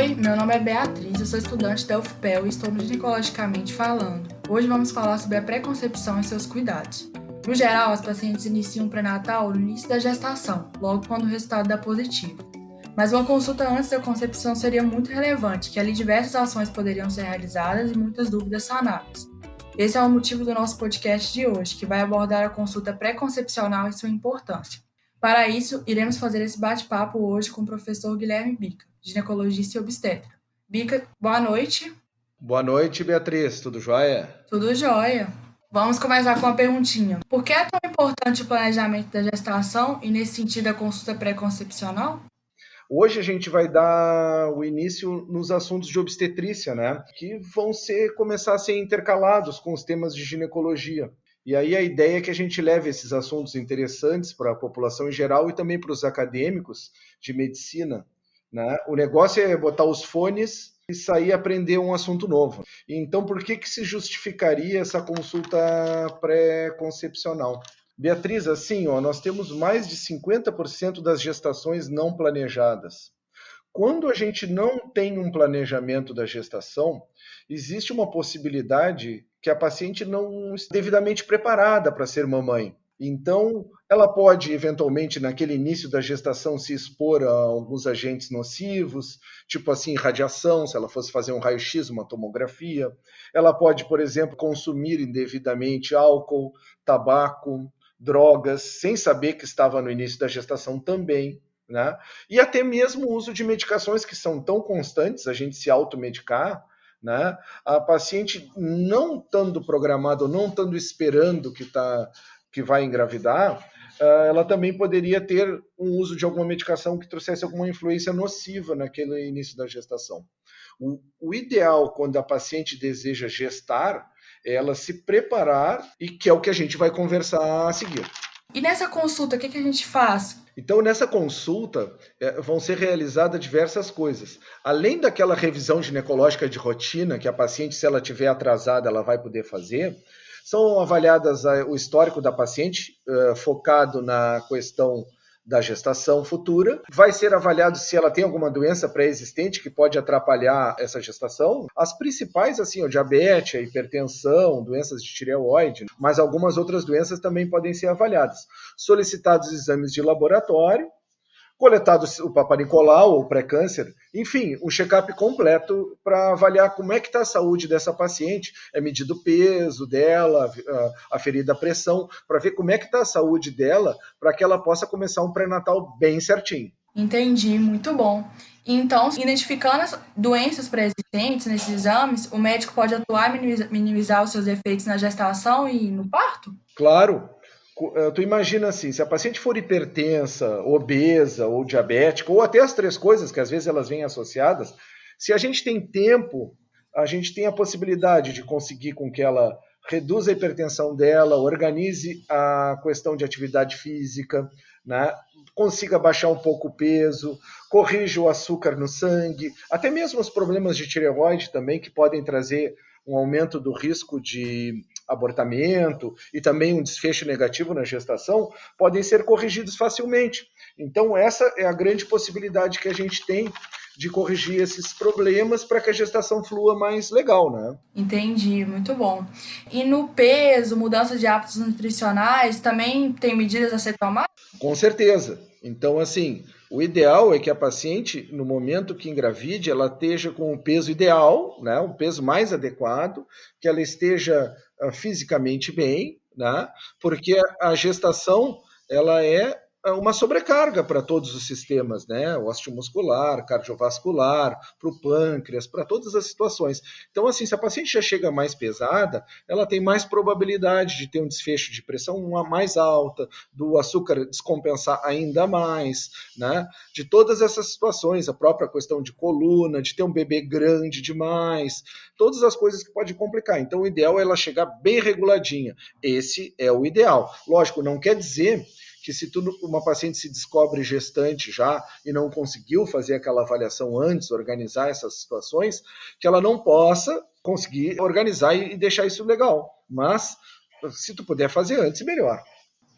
Oi, meu nome é Beatriz, eu sou estudante da UFPEL e estou no Ginecologicamente Falando. Hoje vamos falar sobre a pré-concepção e seus cuidados. No geral, as pacientes iniciam o pré-natal no início da gestação, logo quando o resultado dá positivo. Mas uma consulta antes da concepção seria muito relevante, que ali diversas ações poderiam ser realizadas e muitas dúvidas sanadas. Esse é o motivo do nosso podcast de hoje, que vai abordar a consulta pré-concepcional e sua importância. Para isso, iremos fazer esse bate-papo hoje com o professor Guilherme Bica, ginecologista e obstetra. Bica, boa noite. Boa noite, Beatriz. Tudo jóia? Tudo jóia. Vamos começar com uma perguntinha. Por que é tão importante o planejamento da gestação e, nesse sentido, a consulta pré-concepcional? Hoje a gente vai dar o início nos assuntos de obstetrícia, né? Que vão começar a ser intercalados com os temas de ginecologia. E aí a ideia é que a gente leve esses assuntos interessantes para a população em geral e também para os acadêmicos de medicina, né? O negócio é botar os fones e sair aprender um assunto novo. Então, por que se justificaria essa consulta pré-concepcional? Beatriz, assim, nós temos mais de 50% das gestações não planejadas. Quando a gente não tem um planejamento da gestação, existe uma possibilidade que a paciente não esteja devidamente preparada para ser mamãe. Então, ela pode, eventualmente, naquele início da gestação, se expor a alguns agentes nocivos, tipo assim, radiação, se ela fosse fazer um raio-x, uma tomografia. Ela pode, por exemplo, consumir indevidamente álcool, tabaco, drogas, sem saber que estava no início da gestação também, né? E até mesmo o uso de medicações que são tão constantes, a gente se automedicar, né? A paciente não estando programada ou não estando esperando que vai engravidar, ela também poderia ter um uso de alguma medicação que trouxesse alguma influência nociva naquele início da gestação. O ideal, quando a paciente deseja gestar, é ela se preparar, e que é o que a gente vai conversar a seguir. E nessa consulta, o que a gente faz? Então, nessa consulta, vão ser realizadas diversas coisas. Além daquela revisão ginecológica de rotina, que a paciente, se ela estiver atrasada, ela vai poder fazer, são avaliadas o histórico da paciente, focado na questão da gestação futura. Vai ser avaliado se ela tem alguma doença pré-existente que pode atrapalhar essa gestação. As principais, assim, o diabetes, a hipertensão, doenças de tireoide, mas algumas outras doenças também podem ser avaliadas. Solicitados exames de laboratório, coletado o Papa Nicolau ou pré-câncer, enfim, um check-up completo para avaliar como é que está a saúde dessa paciente, é medido o peso dela, aferida a pressão, para ver como é que está a saúde dela, para que ela possa começar um pré-natal bem certinho. Entendi, muito bom. Então, identificando as doenças pré-existentes nesses exames, o médico pode atuar e minimizar os seus efeitos na gestação e no parto? Claro. Tu imagina assim, se a paciente for hipertensa, obesa ou diabética, ou até as três coisas, que às vezes elas vêm associadas, se a gente tem tempo, a gente tem a possibilidade de conseguir com que ela reduza a hipertensão dela, organize a questão de atividade física, né? Consiga baixar um pouco o peso, corrija o açúcar no sangue, até mesmo os problemas de tireoide também, que podem trazer um aumento do risco de abortamento e também um desfecho negativo na gestação, podem ser corrigidos facilmente. Então, essa é a grande possibilidade que a gente tem de corrigir esses problemas para que a gestação flua mais legal, né? Entendi, muito bom. E no peso, mudança de hábitos nutricionais, também tem medidas a ser tomadas? Com certeza. Então, assim, o ideal é que a paciente, no momento que engravide, ela esteja com o peso ideal, né, o peso mais adequado, que ela esteja fisicamente bem, né, porque a gestação ela é uma sobrecarga para todos os sistemas, né, osteomuscular, cardiovascular, para o pâncreas, para todas as situações. Então, assim, se a paciente já chega mais pesada, ela tem mais probabilidade de ter um desfecho de pressão mais alta, do açúcar descompensar ainda mais, né? De todas essas situações, a própria questão de coluna, de ter um bebê grande demais, todas as coisas que podem complicar. Então, o ideal é ela chegar bem reguladinha. Esse é o ideal. Lógico, não quer dizer que se uma paciente se descobre gestante já e não conseguiu fazer aquela avaliação antes, organizar essas situações, que ela não possa conseguir organizar e deixar isso legal. Mas, se tu puder fazer antes, melhor.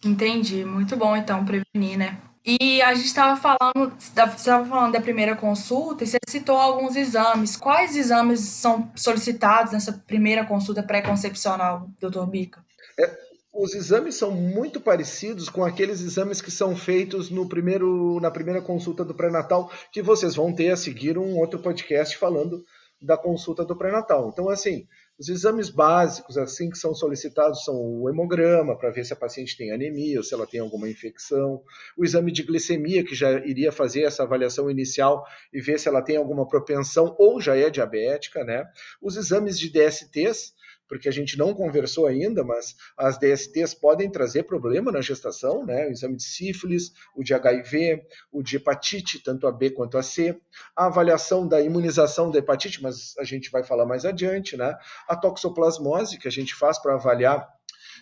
Entendi, muito bom então prevenir, né? E a gente estava falando, você estava falando da primeira consulta e você citou alguns exames. Quais exames são solicitados nessa primeira consulta pré-concepcional, doutor Bica? É, os exames são muito parecidos com aqueles exames que são feitos na primeira consulta do pré-natal, que vocês vão ter a seguir um outro podcast falando da consulta do pré-natal. Então, assim, os exames básicos, assim, que são solicitados são o hemograma, para ver se a paciente tem anemia ou se ela tem alguma infecção, o exame de glicemia, que já iria fazer essa avaliação inicial e ver se ela tem alguma propensão ou já é diabética, né? Os exames de DSTs, porque a gente não conversou ainda, mas as DSTs podem trazer problema na gestação, né? O exame de sífilis, o de HIV, o de hepatite, tanto a B quanto a C, a avaliação da imunização da hepatite, mas a gente vai falar mais adiante, né? A toxoplasmose, que a gente faz para avaliar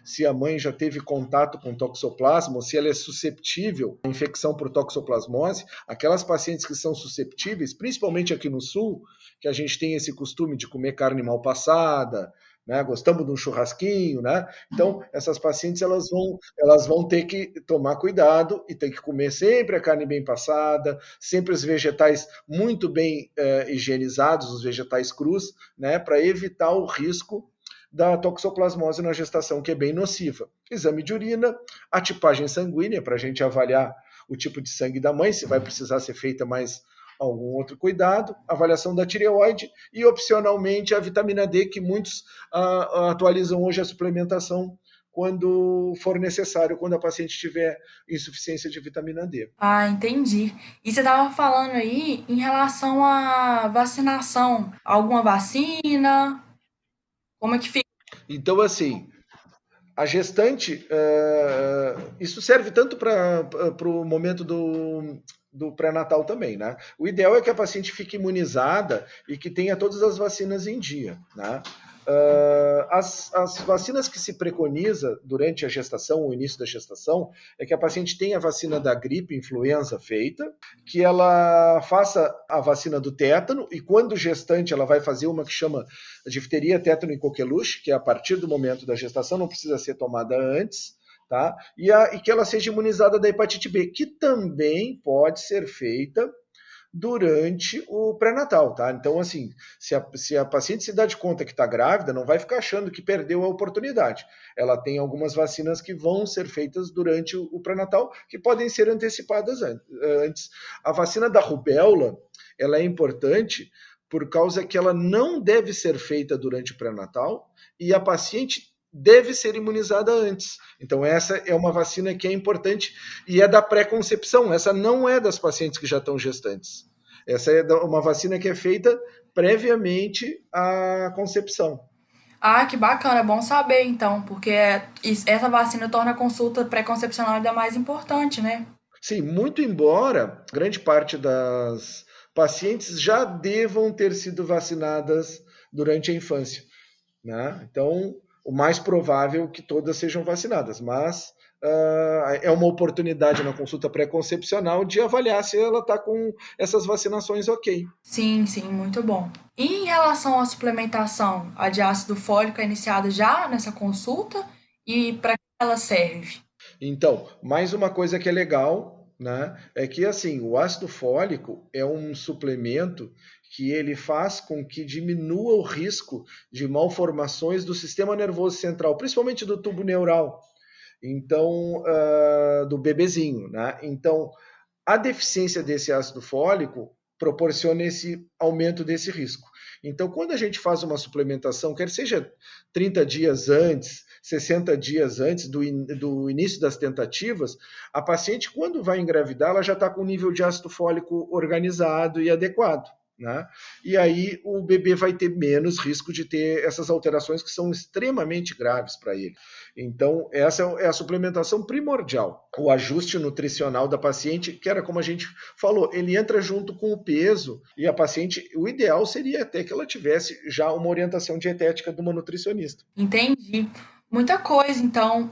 se a mãe já teve contato com toxoplasma, ou se ela é susceptível à infecção por toxoplasmose. Aquelas pacientes que são susceptíveis, principalmente aqui no sul, que a gente tem esse costume de comer carne mal passada, né? Gostamos de um churrasquinho, né? Então, essas pacientes elas vão ter que tomar cuidado e ter que comer sempre a carne bem passada, sempre os vegetais muito bem higienizados, os vegetais crus, né? Para evitar o risco da toxoplasmose na gestação, que é bem nociva. Exame de urina, a tipagem sanguínea, para a gente avaliar o tipo de sangue da mãe, se vai precisar ser feita mais algum outro cuidado, avaliação da tireoide e, opcionalmente, a vitamina D, que muitos atualizam hoje a suplementação quando for necessário, quando a paciente tiver insuficiência de vitamina D. Ah, entendi. E você estava falando aí em relação à vacinação. Alguma vacina? Como é que fica? Então, assim, a gestante, isso serve tanto para o momento do pré-natal também, né? O ideal é que a paciente fique imunizada e que tenha todas as vacinas em dia, né? As vacinas que se preconiza durante a gestação, o início da gestação, é que a paciente tenha a vacina da gripe, influenza feita, que ela faça a vacina do tétano, e quando gestante ela vai fazer uma que chama difteria, tétano e coqueluche, que é a partir do momento da gestação, não precisa ser tomada antes, tá? E que ela seja imunizada da hepatite B, que também pode ser feita durante o pré-natal, tá? Então, assim, se a paciente se dá de conta que está grávida, não vai ficar achando que perdeu a oportunidade. Ela tem algumas vacinas que vão ser feitas durante o pré-natal, que podem ser antecipadas antes. A vacina da rubéola, ela é importante por causa que ela não deve ser feita durante o pré-natal e a paciente deve ser imunizada antes. Então, essa é uma vacina que é importante e é da pré-concepção. Essa não é das pacientes que já estão gestantes. Essa é uma vacina que é feita previamente à concepção. Ah, que bacana, é bom saber então, porque essa vacina torna a consulta pré-concepcional ainda mais importante, né? Sim, muito embora grande parte das pacientes já devam ter sido vacinadas durante a infância, né? Então, o mais provável é que todas sejam vacinadas, mas é uma oportunidade na consulta pré-concepcional de avaliar se ela está com essas vacinações ok. Sim, sim, muito bom. E em relação à suplementação, a de ácido fólico é iniciada já nessa consulta e para que ela serve? Então, mais uma coisa que é legal, né, é que assim, o ácido fólico é um suplemento que ele faz com que diminua o risco de malformações do sistema nervoso central, principalmente do tubo neural. Então, do bebezinho, né? Então, a deficiência desse ácido fólico proporciona esse aumento desse risco. Então, quando a gente faz uma suplementação, quer seja 30 dias antes, 60 dias antes do início das tentativas, a paciente, quando vai engravidar, ela já está com o nível de ácido fólico organizado e adequado. Né? E aí o bebê vai ter menos risco de ter essas alterações que são extremamente graves para ele. Então, essa é a suplementação primordial. O ajuste nutricional da paciente, que era como a gente falou, ele entra junto com o peso e a paciente, o ideal seria até que ela tivesse já uma orientação dietética de uma nutricionista. Entendi. Muita coisa, então,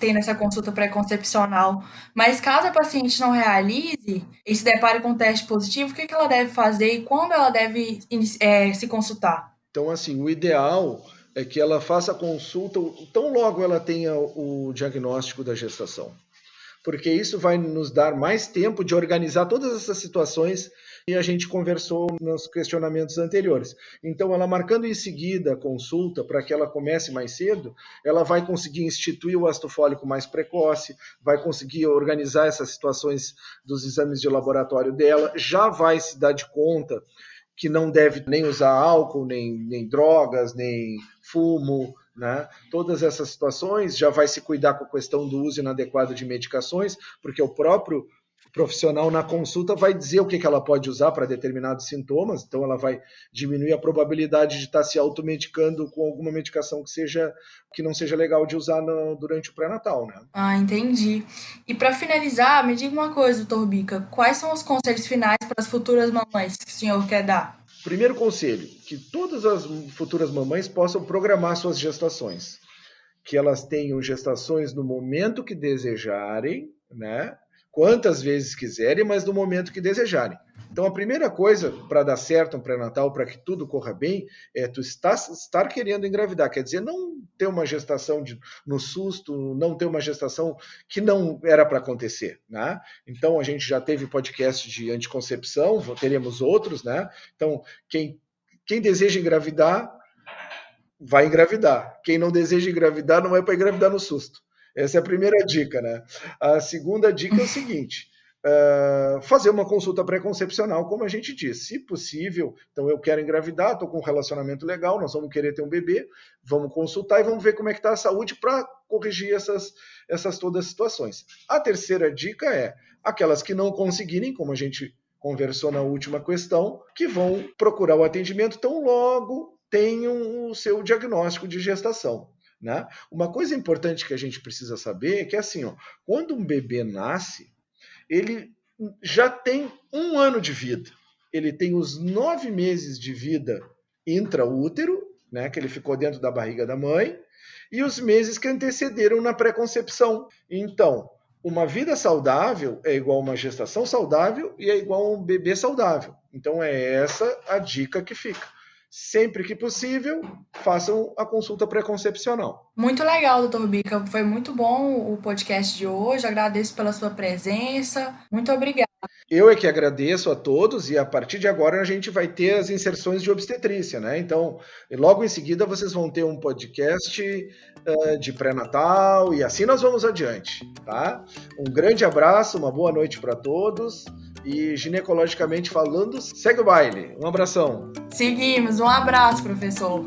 tem nessa consulta pré-concepcional. Mas caso a paciente não realize e se depare com um teste positivo, o que que ela deve fazer e quando ela deve se consultar? Então, assim, o ideal é que ela faça a consulta tão logo ela tenha o diagnóstico da gestação. porque isso vai nos dar mais tempo de organizar todas essas situações que a gente conversou nos questionamentos anteriores. Então, ela marcando em seguida a consulta para que ela comece mais cedo, ela vai conseguir instituir o ácido fólico mais precoce, vai conseguir organizar essas situações dos exames de laboratório dela, já vai se dar de conta que não deve nem usar álcool, nem drogas, nem fumo, né? Todas essas situações, já vai se cuidar com a questão do uso inadequado de medicações, porque o próprio profissional na consulta vai dizer o que ela pode usar para determinados sintomas, então ela vai diminuir a probabilidade de estar se automedicando com alguma medicação que não seja legal de usar durante o pré-natal, né? Ah, entendi. E para finalizar, me diga uma coisa, doutor Bica, quais são os conselhos finais para as futuras mamães que o senhor quer dar? Primeiro conselho, que todas as futuras mamães possam programar suas gestações, que elas tenham gestações no momento que desejarem, né? Quantas vezes quiserem, mas no momento que desejarem. Então, a primeira coisa para dar certo um pré-natal, para que tudo corra bem, é tu estar querendo engravidar. Quer dizer, não ter uma gestação no susto, não ter uma gestação que não era para acontecer, né? Então, a gente já teve podcast de anticoncepção, teremos outros, né? Então, quem deseja engravidar, vai engravidar. Quem não deseja engravidar, não é para engravidar no susto. Essa é a primeira dica, né? A segunda dica é o seguinte: fazer uma consulta pré-concepcional, como a gente disse. Se possível, então eu quero engravidar, estou com um relacionamento legal, nós vamos querer ter um bebê, vamos consultar e vamos ver como é que está a saúde para corrigir essas todas as situações. A terceira dica é aquelas que não conseguirem, como a gente conversou na última questão, que vão procurar o atendimento tão logo tenham o seu diagnóstico de gestação. Né? Uma coisa importante que a gente precisa saber é que assim, quando um bebê nasce, ele já tem 1 ano de vida. Ele tem os 9 meses de vida intraútero, né, que ele ficou dentro da barriga da mãe, e os meses que antecederam na pré-concepção. Então, uma vida saudável é igual a uma gestação saudável e é igual a um bebê saudável. Então, é essa a dica que fica. Sempre que possível, façam a consulta pré-concepcional. Muito legal, doutor Bica. Foi muito bom o podcast de hoje. Agradeço pela sua presença. Muito obrigada. Eu é que agradeço a todos e a partir de agora a gente vai ter as inserções de obstetrícia, né? Então, logo em seguida vocês vão ter um podcast de pré-natal e assim nós vamos adiante, tá? Um grande abraço, uma boa noite para todos e ginecologicamente falando, segue o baile. Um abração. Seguimos. Um abraço, professor.